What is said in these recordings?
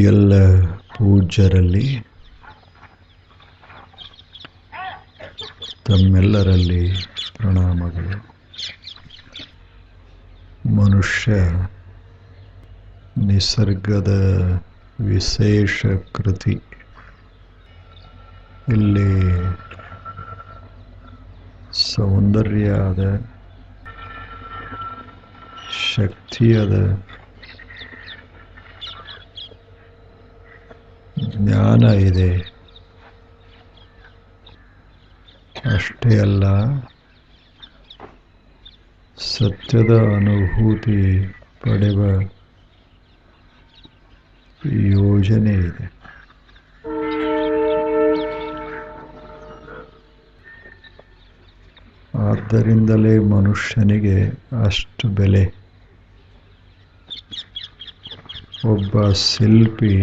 ಎಲ್ಲ ಪೂಜ್ಯರಲ್ಲಿ ತಮ್ಮೆಲ್ಲರಲ್ಲಿ ಪ್ರಣಾಮಗಳು. ಮನುಷ್ಯ ನಿಸರ್ಗದ ವಿಶೇಷ ಕೃತಿ. ಇಲ್ಲಿ ಸೌಂದರ್ಯದ, ಶಕ್ತಿಯದ, ಜ್ಞಾನ ಇದೆ. ಅಷ್ಟೇ ಅಲ್ಲ, ಸತ್ಯದ ಅನುಭೂತಿ ಪಡೆವ ಯೋಜನೆ ಇದೆ. ಆದ್ದರಿಂದಲೇ ಮನುಷ್ಯನಿಗೆ ಅಷ್ಟು ಬೆಲೆ. ಒಬ್ಬ ಶಿಲ್ಪಿ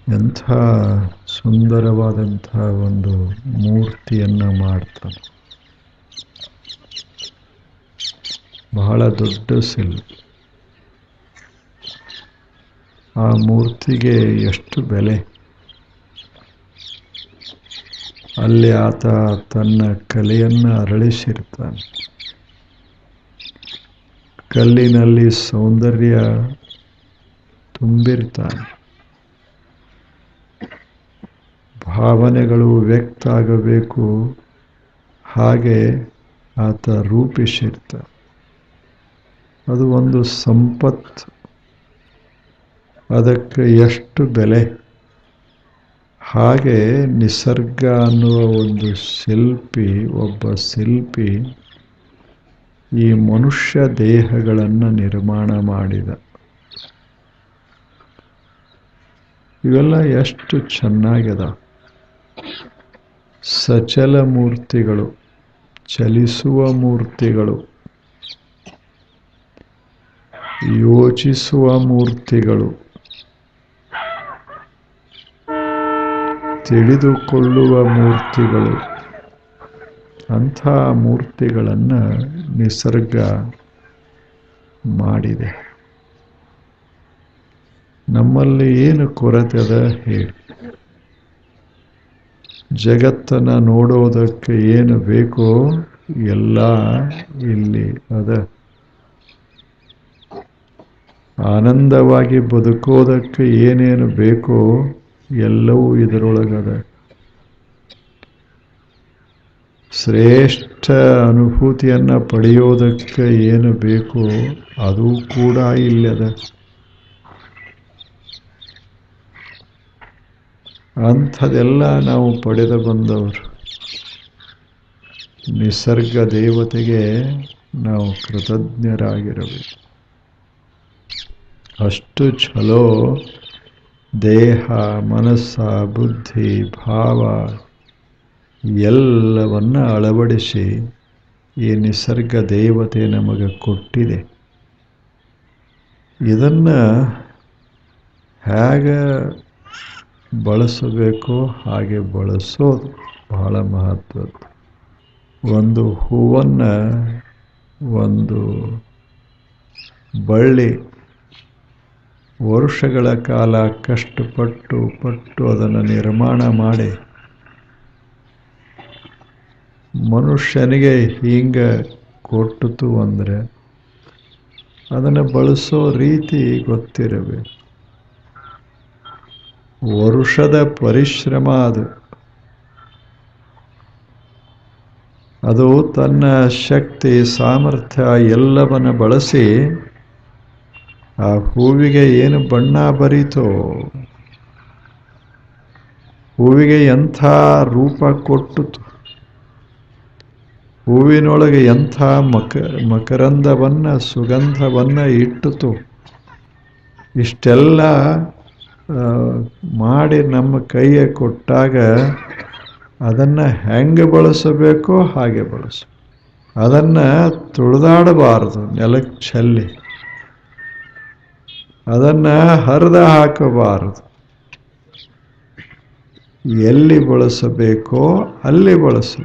ಎಂಥ ಸುಂದರವಾದಂಥ ಒಂದು ಮೂರ್ತಿಯನ್ನು ಮಾಡ್ತಾನೆ. ಬಹಳ ದೊಡ್ಡ ಶಿಲ್ಪಿ. ಆ ಮೂರ್ತಿಗೆ ಎಷ್ಟು ಬೆಲೆ. ಅಲ್ಲಿ ಆತ ತನ್ನ ಕಲೆಯನ್ನು ಅರಳಿಸಿರ್ತಾನೆ. ಕಲ್ಲಿನಲ್ಲಿ ಸೌಂದರ್ಯ ತುಂಬಿರ್ತಾನೆ. ಭಾವನೆಗಳು ವ್ಯಕ್ತ ಆಗಬೇಕು, ಹಾಗೆ ಆತ ರೂಪಿಸಿರ್ತಾನೆ. ಅದು ಒಂದು ಸಂಪತ್ತು. ಅದಕ್ಕೆ ಎಷ್ಟು ಬೆಲೆ. ಹಾಗೆ ನಿಸರ್ಗ ಅನ್ನುವ ಒಂದು ಶಿಲ್ಪಿ, ಒಬ್ಬ ಶಿಲ್ಪಿ ಈ ಮನುಷ್ಯ ದೇಹಗಳನ್ನು ನಿರ್ಮಾಣ ಮಾಡಿದ. ಇವೆಲ್ಲ ಎಷ್ಟು ಚೆನ್ನಾಗಿದೆ. ಸಚಲ ಮೂರ್ತಿಗಳು, ಚಲಿಸುವ ಮೂರ್ತಿಗಳು, ಯೋಚಿಸುವ ಮೂರ್ತಿಗಳು, ತಿಳಿದುಕೊಳ್ಳುವ ಮೂರ್ತಿಗಳು. ಅಂಥ ಮೂರ್ತಿಗಳನ್ನು ನಿಸರ್ಗ ಮಾಡಿದೆ. ನಮ್ಮಲ್ಲಿ ಏನು ಕೊರತೆ ಅದ ಹೇಳಿ? ಜಗತ್ತನ್ನು ನೋಡೋದಕ್ಕೆ ಏನು ಬೇಕೋ ಎಲ್ಲ ಇಲ್ಲಿ ಅದ. ಆನಂದವಾಗಿ ಬದುಕೋದಕ್ಕೆ ಏನೇನು ಬೇಕೋ ಎಲ್ಲವೂ ಇದರೊಳಗದ. ಶ್ರೇಷ್ಠ ಅನುಭೂತಿಯನ್ನು ಪಡೆಯೋದಕ್ಕೆ ಏನು ಬೇಕೋ ಅದು ಕೂಡ ಇಲ್ಲದ. ಅಂಥದೆಲ್ಲ ನಾವು ಪಡೆದು ಬಂದವರು. ನಿಸರ್ಗ ದೇವತೆಗೆ ನಾವು ಕೃತಜ್ಞರಾಗಿರಬೇಕು. ಅಷ್ಟು ಚಲೋ ದೇಹ, ಮನಸ್ಸ, ಬುದ್ಧಿ, ಭಾವ ಎಲ್ಲವನ್ನ ಅಳವಡಿಸಿ ಈ ನಿಸರ್ಗ ದೇವತೆ ನಮಗೆ ಕೊಟ್ಟಿದೆ. ಇದನ್ನು ಹೇಗೆ ಬಳಸಬೇಕೋ ಹಾಗೆ ಬಳಸೋದು ಬಹಳ ಮಹತ್ವದ್ದು. ಒಂದು ಹೂವನ್ನು, ಒಂದು ಬಳ್ಳಿ ವರ್ಷಗಳ ಕಾಲ ಕಷ್ಟಪಟ್ಟು ಅದನ್ನು ನಿರ್ಮಾಣ ಮಾಡಿ ಮನುಷ್ಯನಿಗೆ ಹಿಂಗೆ ಕೊಟ್ಟಿತು ಅಂದರೆ ಅದನ್ನು ಬಳಸೋ ರೀತಿ ಗೊತ್ತಿರಬೇಕು. ವರುಷದ ಪರಿಶ್ರಮ ಅದು ತನ್ನ ಶಕ್ತಿ, ಸಾಮರ್ಥ್ಯ ಎಲ್ಲವನ್ನು ಬಳಸಿ ಆ ಹೂವಿಗೆ ಏನು ಬಣ್ಣ ಬರೀತೋ, ಹೂವಿಗೆ ಎಂಥ ರೂಪ ಕೊಟ್ಟಿತು, ಹೂವಿನೊಳಗೆ ಎಂಥ ಮಕರಂದವನ್ನು, ಸುಗಂಧವನ್ನು ಇಟ್ಟಿತು. ಇಷ್ಟೆಲ್ಲ ಮಾಡಿ ನಮ್ಮ ಕೈಗೆ ಕೊಟ್ಟಾಗ ಅದನ್ನು ಹೆಂಗೆ ಬಳಸಬೇಕೋ ಹಾಗೆ ಬಳಸು. ಅದನ್ನು ತುಳಿದಾಡಬಾರದು, ನೆಲಕ್ಕೆ ಚೆಲ್ಲಿ. ಅದನ್ನು ಹರಿದ ಹಾಕಬಾರದು. ಎಲ್ಲಿ ಬಳಸಬೇಕೋ ಅಲ್ಲಿ ಬಳಸು.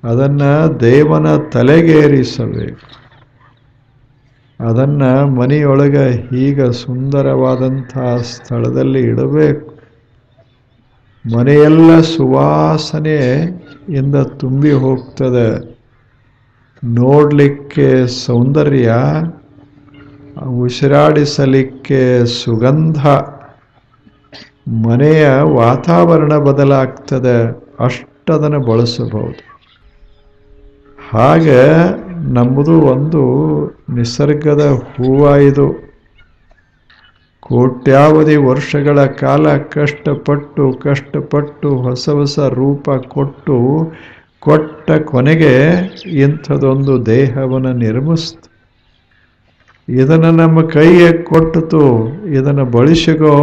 ಅದನ್ನು ದೇವನ ತಲೆಗೇರಿಸಬೇಕು. ಅದನ್ನು ಮನೆಯೊಳಗೆ ಈಗ ಸುಂದರವಾದಂಥ ಸ್ಥಳದಲ್ಲಿ ಇಡಬೇಕು. ಮನೆಯೆಲ್ಲ ಸುವಾಸನೆಯಿಂದ ತುಂಬಿ ಹೋಗ್ತದೆ. ನೋಡಲಿಕ್ಕೆ ಸೌಂದರ್ಯ, ಉಸಿರಾಡಿಸಲಿಕ್ಕೆ ಸುಗಂಧ, ಮನೆಯ ವಾತಾವರಣ ಬದಲಾಗ್ತದೆ. ಅಷ್ಟದನ್ನು ಬಳಸಬಹುದು. ಹಾಗೆ ನಮ್ಮದು ಒಂದು ನಿಸರ್ಗದ ಹೂವ. ಇದು ಕೋಟ್ಯಾವಧಿ ವರ್ಷಗಳ ಕಾಲ ಕಷ್ಟಪಟ್ಟು ಹೊಸ ಹೊಸ ರೂಪ ಕೊಟ್ಟ ಕೊನೆಗೆ ಇಂಥದೊಂದು ದೇಹವನ್ನು ನಿರ್ಮಿಸ್ತು. ಇದನ್ನು ನಮ್ಮ ಕೈಗೆ ಕೊಟ್ಟಿತು, ಇದನ್ನು ಬಳಸಿಗೋ,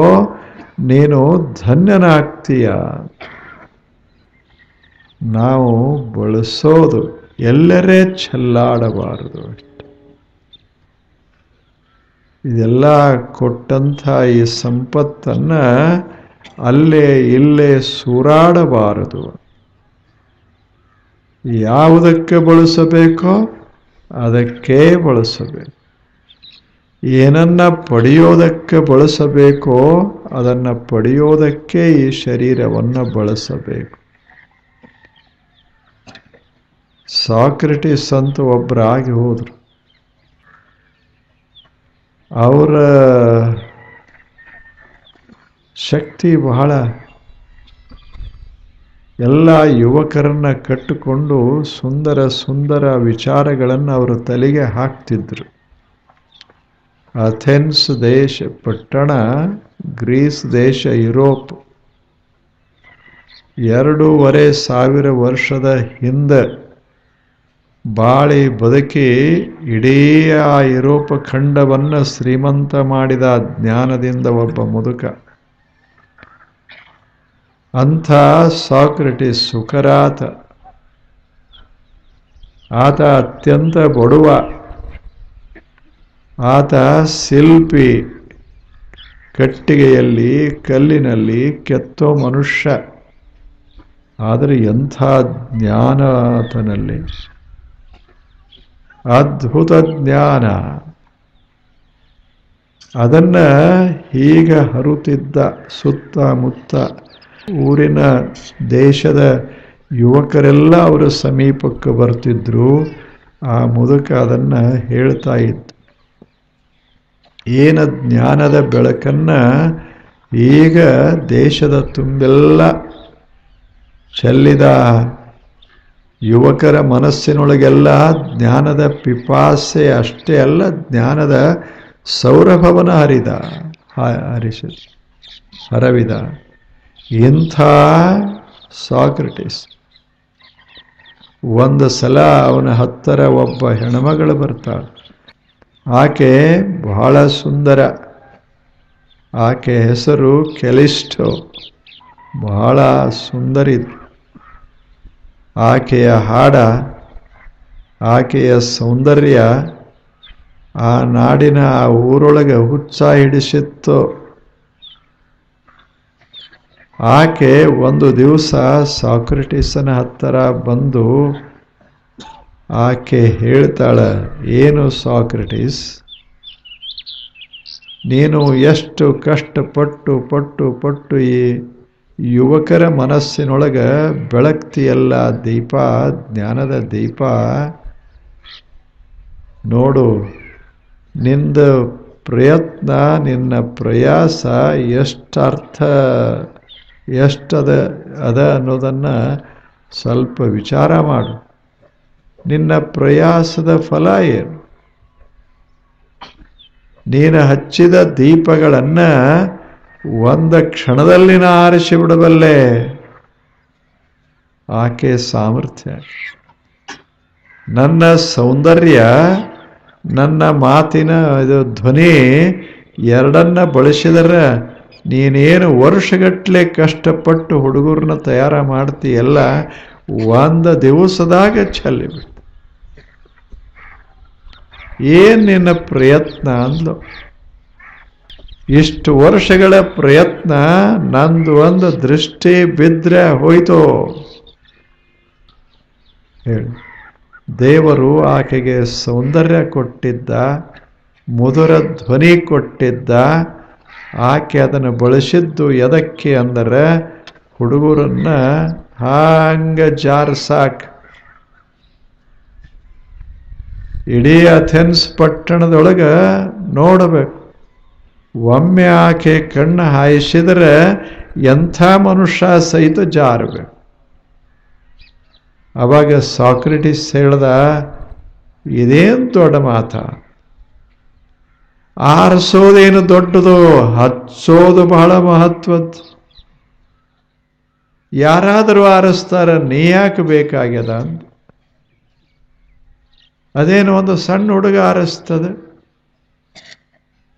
ನೀನು ಧನ್ಯನಾಗ್ತೀಯ. ನಾವು ಬಳಸೋದು ಎಲ್ಲರೇ ಚೆಲ್ಲಾಡಬಾರದು. ಇದೆಲ್ಲ ಕೊಟ್ಟಂಥ ಈ ಸಂಪತ್ತನ್ನು ಅಲ್ಲೇ ಇಲ್ಲೇ ಸೂರಾಡಬಾರದು. ಯಾವುದಕ್ಕೆ ಬಳಸಬೇಕೋ ಅದಕ್ಕೇ ಬಳಸಬೇಕು. ಏನನ್ನ ಪಡೆಯೋದಕ್ಕೆ ಬಳಸಬೇಕೋ ಅದನ್ನು ಪಡೆಯೋದಕ್ಕೆ ಈ ಶರೀರವನ್ನು ಬಳಸಬೇಕು. ಸಾಕ್ರೆಟಿಸ್ ಅಂತ ಒಬ್ಬರಾಗಿ ಹೋದರು. ಅವರ ಶಕ್ತಿ ಬಹಳ. ಎಲ್ಲ ಯುವಕರನ್ನ ಕಟ್ಟಿಕೊಂಡು ಸುಂದರ ಸುಂದರ ವಿಚಾರಗಳನ್ನು ಅವರ ತಲೆಗೆ ಹಾಕ್ತಿದ್ರು. ಅಥೆನ್ಸ್ ದೇಶ ಪಟ್ಟಣ, ಗ್ರೀಸ್ ದೇಶ, ಯುರೋಪ್ 2500 ವರ್ಷದ ಹಿಂದೆ ಬಾಳಿ ಬದುಕಿ ಇಡೀ ಆ ಯುರೋಪ ಖಂಡವನ್ನು ಶ್ರೀಮಂತ ಮಾಡಿದ ಜ್ಞಾನದಿಂದ ಒಬ್ಬ ಮುದುಕ. ಅಂಥ ಸಾಕ್ರೆಟಿಸ್ ಸುಕರಾತ. ಆತ ಅತ್ಯಂತ ಬಡವ. ಆತ ಶಿಲ್ಪಿ, ಕಟ್ಟಿಗೆಯಲ್ಲಿ ಕಲ್ಲಿನಲ್ಲಿ ಕೆತ್ತೋ ಮನುಷ್ಯ. ಆದರೆ ಎಂಥ ಜ್ಞಾನ ಆತನಲ್ಲಿ, ಅದ್ಭುತ ಜ್ಞಾನ. ಅದನ್ನು ಹೀಗೆ ಹರುತ್ತಿದ್ದ ಸುತ್ತಮುತ್ತ ಊರಿನ ದೇಶದ ಯುವಕರೆಲ್ಲ ಅವರ ಸಮೀಪಕ್ಕೆ ಬರ್ತಿದ್ರು. ಆ ಮುದುಕ ಅದನ್ನು ಹೇಳ್ತಾ ಇತ್ತು. ಏನ ಜ್ಞಾನದ ಬೆಳಕನ್ನು ಈಗ ದೇಶದ ತುಂಬೆಲ್ಲ ಚೆಲ್ಲಿದ. ಯುವಕರ ಮನಸ್ಸಿನೊಳಗೆಲ್ಲ ಜ್ಞಾನದ ಪಿಪಾಸೆ ಅಷ್ಟೇ ಅಲ್ಲ, ಜ್ಞಾನದ ಸೌರಭವನ ಹರವಿದ. ಇಂಥ ಸಾಕ್ರೆಟಿಸ್. ಒಂದು ಸಲ ಅವನ ಹತ್ತಿರ ಒಬ್ಬ ಹೆಣ್ಮಗಳು ಬರ್ತಾಳೆ. ಆಕೆ ಬಹಳ ಸುಂದರ. ಆಕೆ ಹೆಸರು ಕೆಲಿಸ್ಟೋ. ಬಹಳ ಸುಂದರಿ. ಆಕೆಯ ಹಾಡ, ಆಕೆಯ ಸೌಂದರ್ಯ ಆ ನಾಡಿನ ಆ ಊರೊಳಗೆ ಹುಚ್ಚ ಹಿಡಿಸಿತ್ತು. ಆಕೆ ಒಂದು ದಿವಸ ಸಾಕ್ರೆಟಿಸನ ಹತ್ತಿರ ಬಂದು ಆಕೆ ಹೇಳ್ತಾಳೆ, ಏನು ಸಾಕ್ರೆಟಿಸ್, ನೀನು ಎಷ್ಟು ಕಷ್ಟಪಟ್ಟು ಈ ಯುವಕರ ಮನಸ್ಸಿನೊಳಗೆ ಬೆಳಗ್ತಿಯಲ್ಲ ದೀಪ, ಜ್ಞಾನದ ದೀಪ. ನೋಡು, ನಿಂದ ಪ್ರಯತ್ನ, ನಿನ್ನ ಪ್ರಯಾಸ ಎಷ್ಟದ ಅನ್ನೋದನ್ನು ಸ್ವಲ್ಪ ವಿಚಾರ ಮಾಡು. ನಿನ್ನ ಪ್ರಯಾಸದ ಫಲ ಏನು? ನೀನು ಹಚ್ಚಿದ ದೀಪಗಳನ್ನು ಒಂದು ಕ್ಷಣದಲ್ಲಿ ಆರಿಸಿ ಬಿಡಬಲ್ಲೆ. ಆಕೆ ಸಾಮರ್ಥ್ಯ, ನನ್ನ ಸೌಂದರ್ಯ, ನನ್ನ ಮಾತಿನ ಇದು ಧ್ವನಿ ಎರಡನ್ನ ಬಳಸಿದರೆ ನೀನೇನು ವರ್ಷಗಟ್ಟಲೆ ಕಷ್ಟಪಟ್ಟು ಹುಡುಗರನ್ನ ತಯಾರ ಮಾಡ್ತೀಯಲ್ಲ, ಒಂದು ದಿವಸದಾಗ ಚೆಲ್ಲಿಬಿಟ್ಟು. ಏನು ನಿನ್ನ ಪ್ರಯತ್ನ ಅಂದ್ಲು. ಇಷ್ಟು ವರ್ಷಗಳ ಪ್ರಯತ್ನ ನಂದು ಒಂದು ದೃಷ್ಟಿ ಬಿದ್ದರೆ ಹೋಯ್ತು. ಹೇಳಿ, ದೇವರು ಆಕೆಗೆ ಸೌಂದರ್ಯ ಕೊಟ್ಟಿದ್ದ, ಮಧುರ ಧ್ವನಿ ಕೊಟ್ಟಿದ್ದ. ಆಕೆ ಅದನ್ನು ಬಳಸಿದ್ದು ಎದಕ್ಕೆ ಅಂದರೆ ಹುಡುಗರನ್ನ ಹಾಂಗ ಜಾರ್ಸಾಕ್. ಇಡೀ ಅಥೆನ್ಸ್ ಪಟ್ಟಣದೊಳಗೆ ನೋಡಬೇಕು. ಒಮ್ಮೆ ಆಕೆ ಕಣ್ಣು ಹಾಯಿಸಿದರೆ ಎಂಥ ಮನುಷ್ಯ ಸಹಿತ ಜಾರಬೇಕು. ಅವಾಗ ಸಾಕ್ರೆಟಿಸ್ ಹೇಳ್ದ, ಇದೇನು ದೊಡ್ಡ ಮಾತ, ಆರಿಸೋದೇನು ದೊಡ್ಡದು, ಹಚ್ಚೋದು ಬಹಳ ಮಹತ್ವದ್ದು. ಯಾರಾದರೂ ಆರಿಸ್ತಾರ, ನೀ ಯಾಕೆ ಬೇಕಾಗ್ಯದ ಅಂತ. ಅದೇನು ಒಂದು ಸಣ್ಣ ಹುಡುಗ ಆರಿಸ್ತದೆ,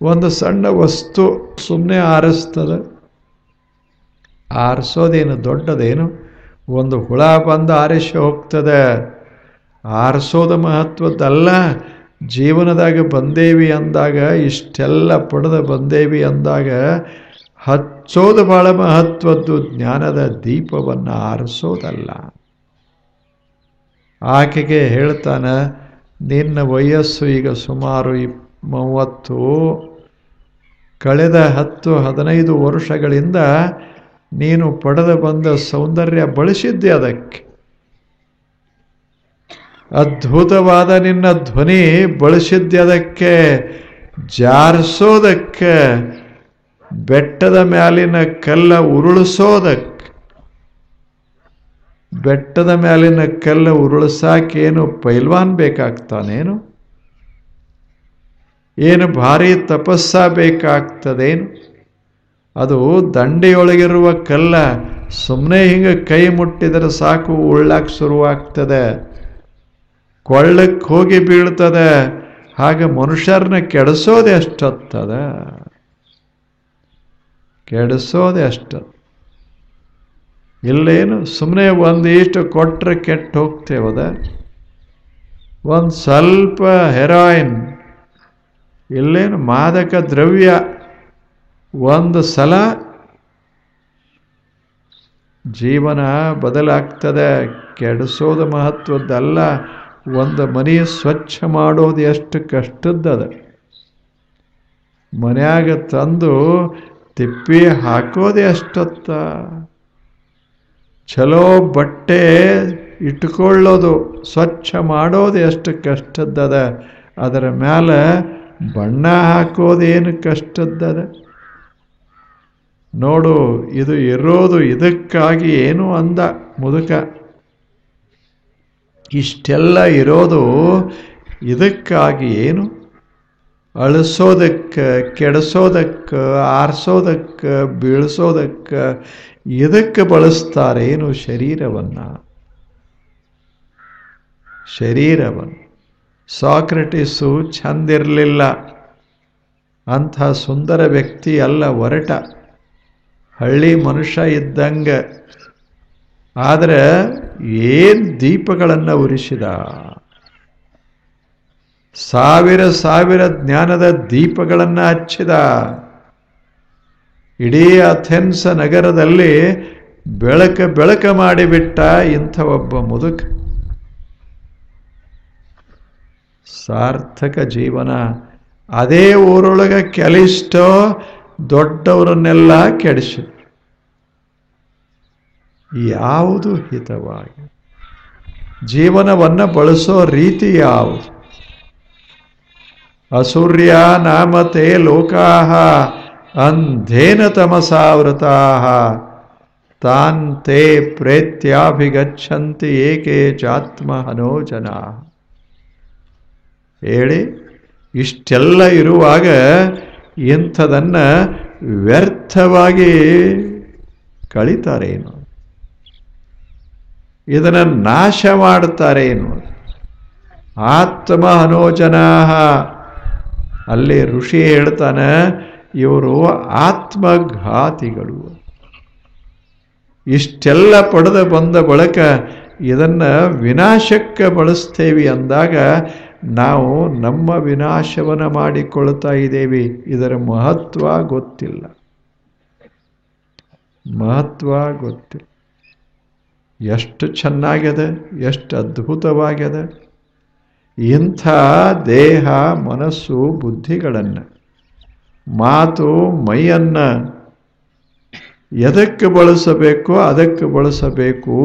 ಒಂದು ಸಣ್ಣ ವಸ್ತು ಸುಮ್ಮನೆ ಆರಿಸ್ತದೆ. ಆರಿಸೋದೇನು ದೊಡ್ಡದೇನು, ಒಂದು ಹುಳ ಬಂದು ಆರಿಸಿ ಹೋಗ್ತದೆ. ಆರಿಸೋದು ಮಹತ್ವದ್ದಲ್ಲ. ಜೀವನದಾಗ ಬಂದೇವಿ ಅಂದಾಗ, ಇಷ್ಟೆಲ್ಲ ಪಡೆದ ಬಂದೇವಿ ಅಂದಾಗ ಹಚ್ಚೋದು ಬಹಳ ಮಹತ್ವದ್ದು. ಜ್ಞಾನದ ದೀಪವನ್ನು ಆರಿಸೋದಲ್ಲ. ಆಕೆಗೆ ಹೇಳ್ತಾನೆ, ನಿನ್ನ ವಯಸ್ಸು ಈಗ ಸುಮಾರು 30, ಕಳೆದ 10-15 ವರ್ಷಗಳಿಂದ ನೀನು ಪಡೆದು ಬಂದ ಸೌಂದರ್ಯ ಬಳಸಿದ್ದೆ ಅದಕ್ಕೆ. ಅದ್ಭುತವಾದ ನಿನ್ನ ಧ್ವನಿ ಬಳಸಿದ್ದೆ ಅದಕ್ಕೆ, ಜಾರಿಸೋದಕ್ಕೆ, ಬೆಟ್ಟದ ಮ್ಯಾಲಿನ ಕಲ್ಲ ಉರುಳಿಸೋದಕ್ಕೆ. ಬೆಟ್ಟದ ಮ್ಯಾಲಿನ ಕಲ್ಲ ಉರುಳಿಸಾಕೇನು ಪೈಲ್ವಾನ್ ಬೇಕಾಗ್ತಾನೇನು? ಏನು ಭಾರಿ ತಪಸ್ಸ ಬೇಕಾಗ್ತದೇನು? ಅದು ದಂಡೆಯೊಳಗಿರುವ ಕಲ್ಲ ಸುಮ್ಮನೆ ಹಿಂಗೆ ಕೈ ಮುಟ್ಟಿದರೆ ಸಾಕು ಉಳ್ಳಾಕ ಶುರುವಾಗ್ತದೆ, ಕೊಳ್ಳಕ್ಕೆ ಹೋಗಿ ಬೀಳ್ತದೆ. ಹಾಗೆ ಮನುಷ್ಯರನ್ನ ಕೆಡಿಸೋದೆ ಅಷ್ಟೊತ್ತದ, ಕೆಡಿಸೋದೆ ಅಷ್ಟ. ಇಲ್ಲೇನು ಸುಮ್ಮನೆ ಒಂದಿಷ್ಟು ಕೊಟ್ಟರೆ ಕೆಟ್ಟು ಹೋಗ್ತೇವದ. ಒಂದು ಸ್ವಲ್ಪ ಹೆರಾಯಿನ್, ಇಲ್ಲೇನು ಮಾದಕ ದ್ರವ್ಯ ಒಂದು ಸಲ ಜೀವನ ಬದಲಾಗ್ತದೆ. ಕೆಡಿಸೋದು ಮಹತ್ವದ್ದಲ್ಲ, ಒಂದು ಮನೆ ಸ್ವಚ್ಛ ಮಾಡೋದು ಎಷ್ಟು ಕಷ್ಟದ್ದದ. ಮನ್ಯಾಗ ತಂದು ತಿಪ್ಪಿ ಹಾಕೋದೇ ಅಷ್ಟೊತ್ತ. ಚಲೋ ಬಟ್ಟೆ ಇಟ್ಕೊಳ್ಳೋದು, ಸ್ವಚ್ಛ ಮಾಡೋದು ಎಷ್ಟು ಕಷ್ಟದ್ದದ. ಅದರ ಮೇಲೆ ಬಣ್ಣ ಹಾಕೋದೇನು ಕಷ್ಟದ್ದದ. ನೋಡು, ಇದು ಇರೋದು ಇದಕ್ಕಾಗಿ ಏನು ಅಂದ ಮುದುಕ. ಇಷ್ಟೆಲ್ಲ ಇರೋದು ಇದಕ್ಕಾಗಿ ಏನು? ಅಳಿಸೋದಕ್ಕೆ, ಕೆಡಿಸೋದಕ್ಕೆ, ಆರಿಸೋದಕ್ಕೆ, ಬೀಳಿಸೋದಕ್ಕೆ, ಇದಕ್ಕೆ ಬಳಸ್ತಾರೇನು ಶರೀರವನ್ನು? ಶರೀರವನ್ನು. ಸಾಕ್ರೆಟಿಸು ಚಂದಿರಲಿಲ್ಲ, ಅಂಥ ಸುಂದರ ವ್ಯಕ್ತಿ ಅಲ್ಲ, ಒರಟ ಹಳ್ಳಿ ಮನುಷ್ಯ ಇದ್ದಂಗೆ. ಆದರೆ ಏನು ದೀಪಗಳನ್ನು ಉರಿಸಿದ, ಸಾವಿರ ಜ್ಞಾನದ ದೀಪಗಳನ್ನು ಹಚ್ಚಿದ. ಇಡೀ ಅಥೆನ್ಸ್ ನಗರದಲ್ಲಿ ಬೆಳಕ ಮಾಡಿಬಿಟ್ಟ ಇಂಥ ಒಬ್ಬ ಮುದುಕ. ಸಾರ್ಥಕ ಜೀವನ. ಅದೇ ಊರೊಳಗೆ ಕೆಲಷ್ಟೋ ದೊಡ್ಡವರನ್ನೆಲ್ಲ ಕೆಡಿಸಿದ್ರು. ಯಾವುದು ಹಿತವಾಗಿ? ಜೀವನವನ್ನು ಬಳಸೋ ರೀತಿ ಯಾವುದು? ಅಸೂರ್ಯ ನಾಮತೆ ಲೋಕಾಹ ಅಂಧೇನ ತಮಸಾವೃತಾಹ ತಾಂತೆ ಪ್ರೇತ್ಯಾಭಿಗಚ್ಚಂತಿ ಏಕೆ ಚಾತ್ಮಹನೋ ಜನಾ. ಹೇಳಿ, ಇಷ್ಟೆಲ್ಲ ಇರುವಾಗ ಇಂಥದನ್ನು ವ್ಯರ್ಥವಾಗಿ ಕಳೀತಾರೇನು? ಇದನ್ನು ನಾಶ ಮಾಡ್ತಾರೇನು? ಆತ್ಮಹನೋಜನಾಹ. ಅಲ್ಲಿ ಋಷಿ ಹೇಳ್ತಾನೆ, ಇವರು ಆತ್ಮಘಾತಿಗಳು. ಇಷ್ಟೆಲ್ಲ ಪಡೆದು ಬಂದ ಬಳಿಕ ಇದನ್ನು ವಿನಾಶಕ್ಕೆ ಬಳಸ್ತೇವೆ ಅಂದಾಗ ನಾವು ನಮ್ಮ ವಿನಾಶವನ್ನು ಮಾಡಿಕೊಳ್ತಾ ಇದ್ದೇವೆ. ಇದರ ಮಹತ್ವ ಗೊತ್ತಿಲ್ಲ, ಮಹತ್ವ ಗೊತ್ತಿಲ್ಲ. ಎಷ್ಟು ಚೆನ್ನಾಗಿದೆ, ಎಷ್ಟು ಅದ್ಭುತವಾಗಿದೆ. ಇಂಥ ದೇಹ ಮನಸ್ಸು ಬುದ್ಧಿಗಳನ್ನು, ಮಾತು ಮೈಯನ್ನು ಎದಕ್ಕೆ ಬಳಸಬೇಕೋ ಅದಕ್ಕೆ ಬಳಸಬೇಕು.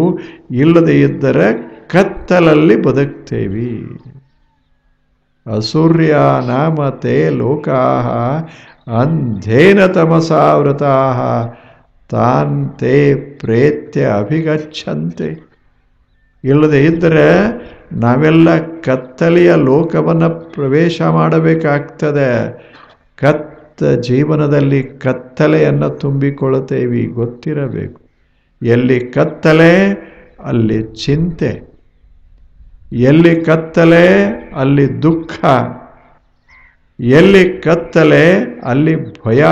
ಇಲ್ಲದೆ ಇದ್ದರೆ ಕತ್ತಲಲ್ಲಿ ಬದುಕ್ತೇವಿ. ಅಸೂರ್ಯ ನಾಮತೆ ಲೋಕಾಹ ಅಂಧೇನ ತಮಸಾವೃತಾಹ ತಾಂತೆ ಪ್ರೇತ್ಯ ಅಭಿಗಚ್ಚಂತೆ. ಇಲ್ಲದೆ ಇದ್ದರೆ ನಾವೆಲ್ಲ ಕತ್ತಲೆಯ ಲೋಕವನ್ನು ಪ್ರವೇಶ ಮಾಡಬೇಕಾಗ್ತದೆ. ಜೀವನದಲ್ಲಿ ಕತ್ತಲೆಯನ್ನು ತುಂಬಿಕೊಳ್ಳುತ್ತೇವೆ, ಗೊತ್ತಿರಬೇಕು. ಎಲ್ಲಿ ಕತ್ತಲೆ ಅಲ್ಲಿ ಚಿಂತೆ, ಎಲ್ಲಿ ಕತ್ತಲೆ ಅಲ್ಲಿ ದುಃಖ, ಎಲ್ಲಿ ಕತ್ತಲೆ ಅಲ್ಲಿ ಭಯ.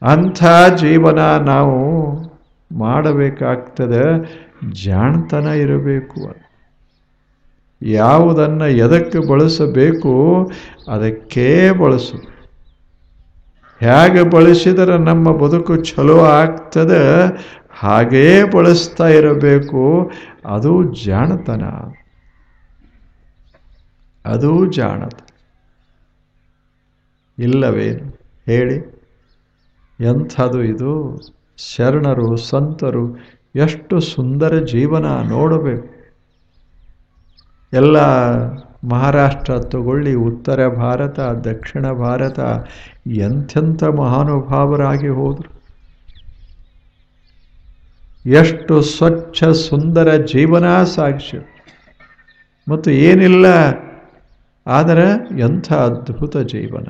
ಅಂಥ ಜೀವನ ನಾವು ಮಾಡಬೇಕಾಗ್ತದೆ. ಜಾಣತನ ಇರಬೇಕು. ಯಾವುದನ್ನು ಎದಕ್ಕೆ ಬಳಸಬೇಕು ಅದಕ್ಕೇ ಬಳಸು. ಹೇಗೆ ಬಳಸಿದರೆ ನಮ್ಮ ಬದುಕು ಚಲೋ ಆಗ್ತದೆ ಹಾಗೇ ಬಳಸ್ತಾ ಇರಬೇಕು. ಅದು ಜಾಣತನ, ಅದು ಜಾಣತನ. ಇಲ್ಲವೇನು ಹೇಳಿ? ಎಂಥದು ಇದು? ಶರಣರು ಸಂತರು ಎಷ್ಟು ಸುಂದರ ಜೀವನ ನೋಡಬೇಕು. ಎಲ್ಲ ಮಹಾರಾಷ್ಟ್ರ ತಗೊಳ್ಳಿ, ಉತ್ತರ ಭಾರತ, ದಕ್ಷಿಣ ಭಾರತ, ಎಂಥೆಂಥ ಮಹಾನುಭಾವರಾಗಿ ಹೋದರು. ಎಷ್ಟು ಸ್ವಚ್ಛ ಸುಂದರ ಜೀವನ ಸಾಕ್ಷಿ. ಮತ್ತು ಏನಿಲ್ಲ, ಆದರೆ ಎಂಥ ಅದ್ಭುತ ಜೀವನ.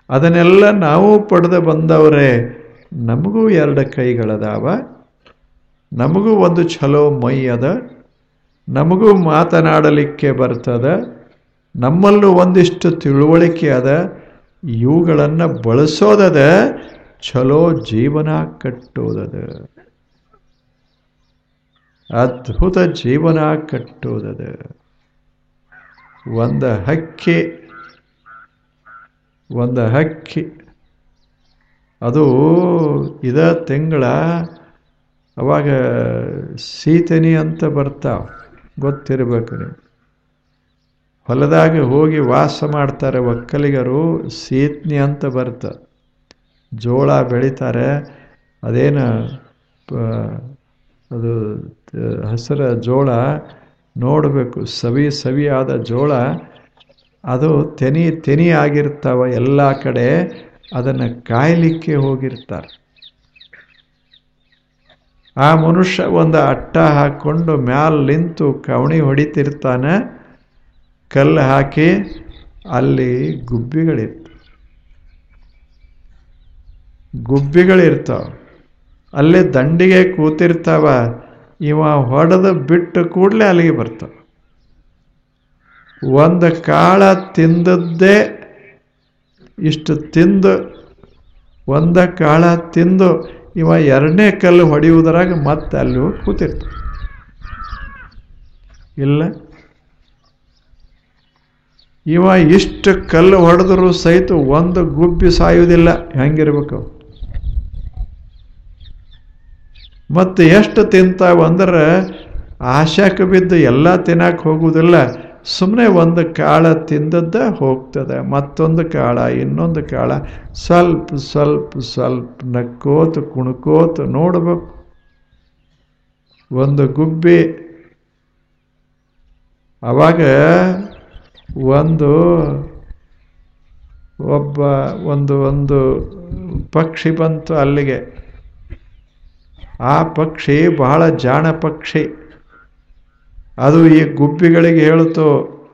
ಅದನ್ನೆಲ್ಲ ನಾವು ಪಡೆದು ಬಂದವರೇ. ನಮಗೂ ಎರಡು ಕೈಗಳದಾವ, ನಮಗೂ ಒಂದು ಛಲೋ ಮೈ ಅದ, ನಮಗೂ ಮಾತನಾಡಲಿಕ್ಕೆ ಬರ್ತದ, ನಮ್ಮಲ್ಲೂ ಒಂದಿಷ್ಟು ತಿಳುವಳಿಕೆ ಅದ. ಇವುಗಳನ್ನು ಬಳಸೋದದ, ಛಲೋ ಜೀವನ ಕಟ್ಟೋದದ, ಅದ್ಭುತ ಜೀವನ ಕಟ್ಟೋದದ. ಒಂದು ಹಕ್ಕಿ ಅದು ಇದ ತಿಂಗಳ ಅವಾಗ ಸೀತನಿ ಅಂತ ಬರ್ತಾವ, ಗೊತ್ತಿರಬೇಕು ನೀವು. ಹೊಲದಾಗ ಹೋಗಿ ವಾಸ ಮಾಡ್ತಾರೆ ಒಕ್ಕಲಿಗರು. ಸೀತ್ನಿ ಅಂತ ಬರ್ತದೆ. ಜೋಳ ಬೆಳೀತಾರೆ. ಅದೇನು ಅದು ಹಸಿರ ಜೋಳ ನೋಡಬೇಕು, ಸವಿಯಾದ ಜೋಳ. ಅದು ತೆನಿ ಆಗಿರ್ತಾವ ಎಲ್ಲ ಕಡೆ. ಅದನ್ನು ಕಾಯಲಿಕ್ಕೆ ಹೋಗಿರ್ತಾರೆ. ಆ ಮನುಷ್ಯ ಒಂದು ಅಟ್ಟ ಹಾಕ್ಕೊಂಡು ಮ್ಯಾಲ ನಿಂತು ಕವಣಿ ಹೊಡಿತಿರ್ತಾನೆ. ಕಲ್ಲು ಹಾಕಿ ಅಲ್ಲಿ ಗುಬ್ಬಿಗಳಿರ್ತಾವ. ಅಲ್ಲೇ ದಂಡಿಗೆ ಕೂತಿರ್ತಾವ. ಇವ ಹೊಡೆದು ಬಿಟ್ಟು ಕೂಡಲೇ ಅಲ್ಲಿಗೆ ಬರ್ತಾವ. ಒಂದು ಕಾಳ ತಿಂದದ್ದೇ ಇಷ್ಟು ತಿಂದು, ಒಂದ ಕಾಳ ತಿಂದು ಇವ ಎರಡನೇ ಕಲ್ಲು ಹೊಡೆಯುವುದರಾಗ ಮತ್ತೆ ಅಲ್ಲಿ ಹೋಗಿ ಕೂತಿರ್ತಾವ. ಇಲ್ಲ, ಇವ ಇಷ್ಟು ಕಲ್ಲು ಹೊಡೆದರೂ ಸಹಿತ ಒಂದು ಗುಬ್ಬಿ ಸಾಯುವುದಿಲ್ಲ. ಹೆಂಗಿರ್ಬೇಕು? ಮತ್ತು ಎಷ್ಟು ತಿಂತಾವ ಅಂದ್ರೆ ಆಶಾಕ್ಕೆ ಬಿದ್ದು ಎಲ್ಲ ತಿನ್ನಕ್ಕೆ ಹೋಗುವುದಿಲ್ಲ. ಸುಮ್ಮನೆ ಒಂದು ಕಾಳ ತಿಂದದ್ದ ಹೋಗ್ತದೆ, ಮತ್ತೊಂದು ಕಾಳ, ಇನ್ನೊಂದು ಕಾಳ, ಸ್ವಲ್ಪ ಸ್ವಲ್ಪ ಸ್ವಲ್ಪ ನಕ್ಕೋತ ಕುಣ್ಕೋತ ನೋಡ್ಬೇಕು. ಒಂದು ಗುಬ್ಬಿ ಅವಾಗ ಒಂದು ಪಕ್ಷಿ ಬಂತು ಅಲ್ಲಿಗೆ. ಆ ಪಕ್ಷಿ ಬಹಳ ಜಾಣ ಪಕ್ಷಿ. ಅದು ಈ ಗುಬ್ಬಿಗಳಿಗೆ ಹೇಳ್ತು,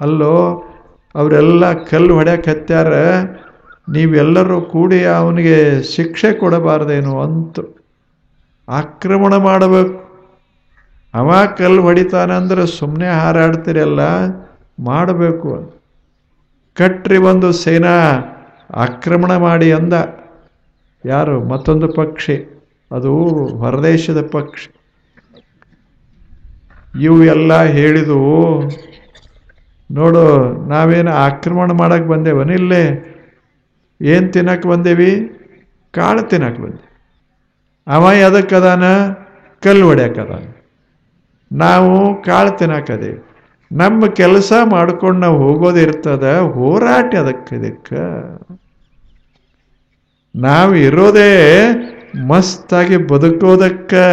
ಅಲ್ಲೋ ಅವರೆಲ್ಲ ಕಲ್ಲು ಹೊಡ್ಯಕ್ಕೆ ಹತ್ಯಾರ, ನೀವೆಲ್ಲರೂ ಕೂಡಿ ಅವನಿಗೆ ಶಿಕ್ಷೆ ಕೊಡಬಾರ್ದೇನು ಅಂತ. ಆಕ್ರಮಣ ಮಾಡಬೇಕು. ಅವ ಕಲ್ಲು ಹೊಡಿತಾನಂದ್ರೆ ಸುಮ್ಮನೆ ಹಾರಾಡ್ತಿರಲ್ಲ, ಮಾಡಬೇಕು. ಕಟ್ರಿ ಒಂದು ಸೇನಾ ಆಕ್ರಮಣ ಮಾಡಿ ಅಂದ. ಯಾರು? ಮತ್ತೊಂದು ಪಕ್ಷಿ. ಅದು ಹೊರದೇಶದ ಪಕ್ಷಿ. ಇವು ಎಲ್ಲ ಹೇಳಿದವು, ನೋಡು ನಾವೇನು ಆಕ್ರಮಣ ಮಾಡಕ್ಕೆ ಬಂದೇವನ? ಇಲ್ಲೇ ಏನು ತಿನ್ನಕ್ಕೆ ಬಂದೇವಿ? ಕಾಳು ತಿನ್ನಕ್ಕೆ ಬಂದೇವಿ. ಅವ ಎದಕ್ಕದಾನ? ಕಲ್ಲು ಹೊಡ್ಯಾಕದಾನ. ನಾವು ಕಾಳು ತಿನ್ನಕದೇವಿ. ನಮ್ಮ ಕೆಲಸ ಮಾಡ್ಕೊಂಡು ನಾವು ಹೋಗೋದಿರ್ತದ, ಹೋರಾಟ ಇದಕ್ಕೆ ನಾವು ಇರೋದೇ ಮಸ್ತಾಗಿ ಬದುಕೋದಕ್ಕೆ,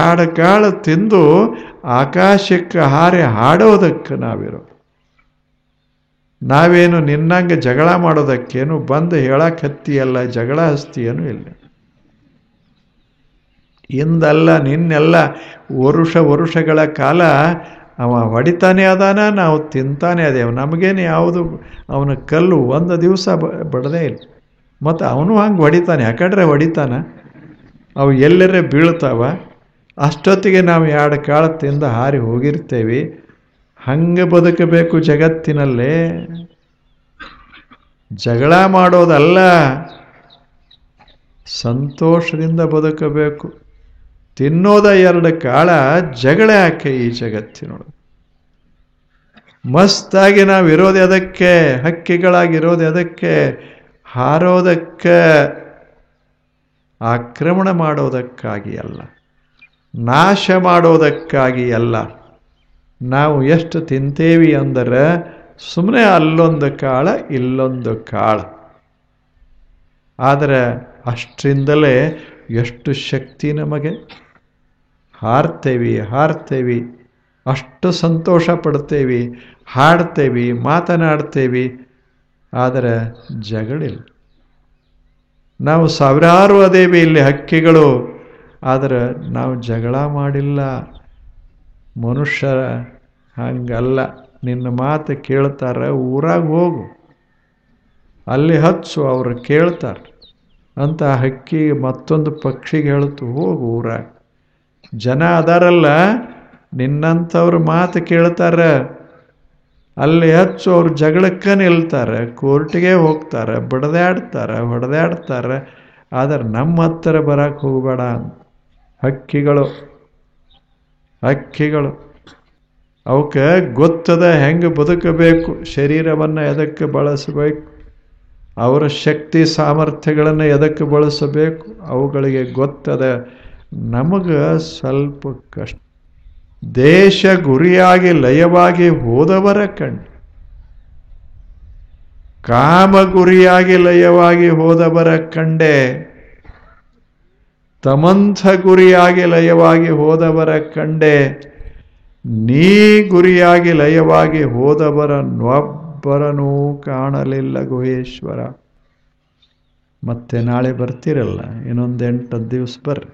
ಎರಡು ಕಾಳು ತಿಂದು ಆಕಾಶಕ್ಕೆ ಹಾರಿ ಹಾಡೋದಕ್ಕೆ ನಾವಿರೋ. ನಾವೇನು ನಿನ್ನಂಗೆ ಜಗಳ ಮಾಡೋದಕ್ಕೇನು ಬಂದು ಹೇಳಕ್ಕೆ ಹತ್ತಿಯಲ್ಲ, ಜಗಳ ಹಸ್ತಿಯೇನು ಇಲ್ಲ. ಇಂದಲ್ಲ ನಿನ್ನೆಲ್ಲ ವರುಷಗಳ ಕಾಲ ಅವ ಹೊಡಿತಾನೆ ಅದಾನ, ನಾವು ತಿಂತಾನೆ ಅದೇವು. ನಮಗೇನು ಯಾವುದು ಅವನ ಕಲ್ಲು ಒಂದು ದಿವಸ ಬಡದೇ ಇಲ್ಲ. ಮತ್ತು ಅವನು ಹಂಗೆ ಹೊಡಿತಾನೆ, ಯಾಕಂದ್ರೆ ಹೊಡಿತಾನ, ಅವು ಎಲ್ಲರೇ ಬೀಳ್ತಾವ. ಅಷ್ಟೊತ್ತಿಗೆ ನಾವು ಎರಡು ಕಾಳು ತಿಂದು ಹಾರಿ ಹೋಗಿರ್ತೇವೆ. ಹಂಗೆ ಬದುಕಬೇಕು ಜಗತ್ತಿನಲ್ಲೇ. ಜಗಳ ಮಾಡೋದಲ್ಲ, ಸಂತೋಷದಿಂದ ಬದುಕಬೇಕು. ತಿನ್ನೋದ ಎರಡು ಕಾಳ, ಜಗಳ ಯಾಕೆ ಈ ಜಗತ್ತಿನೊಳಗೆ? ಮಸ್ತಾಗಿ ನಾವು ಇರೋದು ಅದಕ್ಕೆ, ಹಕ್ಕಿಗಳಾಗಿರೋದು ಅದಕ್ಕೆ, ಹಾರೋದಕ್ಕೆ, ಆಕ್ರಮಣ ಮಾಡೋದಕ್ಕಾಗಿ ಅಲ್ಲ, ನಾಶ ಮಾಡೋದಕ್ಕಾಗಿ ಅಲ್ಲ. ನಾವು ಎಷ್ಟು ತಿಂತೇವಿ ಅಂದರೆ ಸುಮ್ಮನೆ ಅಲ್ಲೊಂದು ಕಾಳ ಇಲ್ಲೊಂದು ಕಾಳ. ಆದರೆ ಅಷ್ಟರಿಂದಲೇ ಎಷ್ಟು ಶಕ್ತಿ ನಮಗೆ. ಹಾರ್ತೇವಿ, ಅಷ್ಟು ಸಂತೋಷ ಪಡ್ತೇವಿ, ಹಾಡ್ತೇವಿ, ಮಾತನಾಡ್ತೇವಿ. ಆದರೆ ಜಗಳಿಲ್ಲ. ನಾವು ಸಾವಿರಾರು ಅದೇವಿ ಇಲ್ಲಿ ಹಕ್ಕಿಗಳು, ಆದರೆ ನಾವು ಜಗಳ ಮಾಡಿಲ್ಲ. ಮನುಷ್ಯರ ಹಂಗಲ್ಲ. ನಿನ್ನ ಮಾತು ಕೇಳ್ತಾರೆ, ಊರಾಗ ಹೋಗು, ಅಲ್ಲಿ ಹಚ್ಚು, ಅವರು ಕೇಳ್ತಾರೆ ಅಂತ ಹಕ್ಕಿ ಮತ್ತೊಂದು ಪಕ್ಷಿಗೆ ಹೇಳ್ತು, ಹೋಗು ಊರಾಗ. ಜನ ಅದಾರಲ್ಲ ನಿನ್ನಂಥವ್ರ ಮಾತು ಕೇಳ್ತಾರೆ, ಅಲ್ಲಿ ಹಚ್ಚು, ಅವ್ರು ಜಗಳಕ್ಕೆ ನಿಲ್ತಾರೆ, ಕೋರ್ಟಿಗೆ ಹೋಗ್ತಾರೆ, ಹೊಡೆದಾಡ್ತಾರೆ. ಆದರೆ ನಮ್ಮ ಹತ್ತಿರ ಬರಕ್ಕೆ ಹೋಗಬೇಡ. ಹಕ್ಕಿಗಳು ಅವಕ್ಕೆ ಗೊತ್ತದ ಹೆಂಗೆ ಬದುಕಬೇಕು, ಶರೀರವನ್ನು ಎದಕ್ಕೆ ಬಳಸಬೇಕು, ಅವರ ಶಕ್ತಿ ಸಾಮರ್ಥ್ಯಗಳನ್ನು ಎದಕ್ಕೆ ಬಳಸಬೇಕು, ಅವುಗಳಿಗೆ ಗೊತ್ತದ. ನಮಗೆ ಸ್ವಲ್ಪ ಕಷ್ಟ. ದೇಶ ಗುರಿಯಾಗಿ ಲಯವಾಗಿ ಹೋದವರ ಕಣ್ಣು, ಕಾಮ ಗುರಿಯಾಗಿ ಲಯವಾಗಿ ಹೋದವರ ಕಂಡೆ, ತಮಂಥ ಗುರಿಯಾಗಿ ಲಯವಾಗಿ ಹೋದವರ ಕಂಡೆ, ನೀ ಗುರಿಯಾಗಿ ಲಯವಾಗಿ ಹೋದವರನ್ನೊಬ್ಬರನೂ ಕಾಣಲಿಲ್ಲ ಗುಹೇಶ್ವರ. ಮತ್ತೆ ನಾಳೆ ಬರ್ತೀರಲ್ಲ, ಇನ್ನೊಂದು 8-10 ದಿವಸ ಬರ್ರಿ.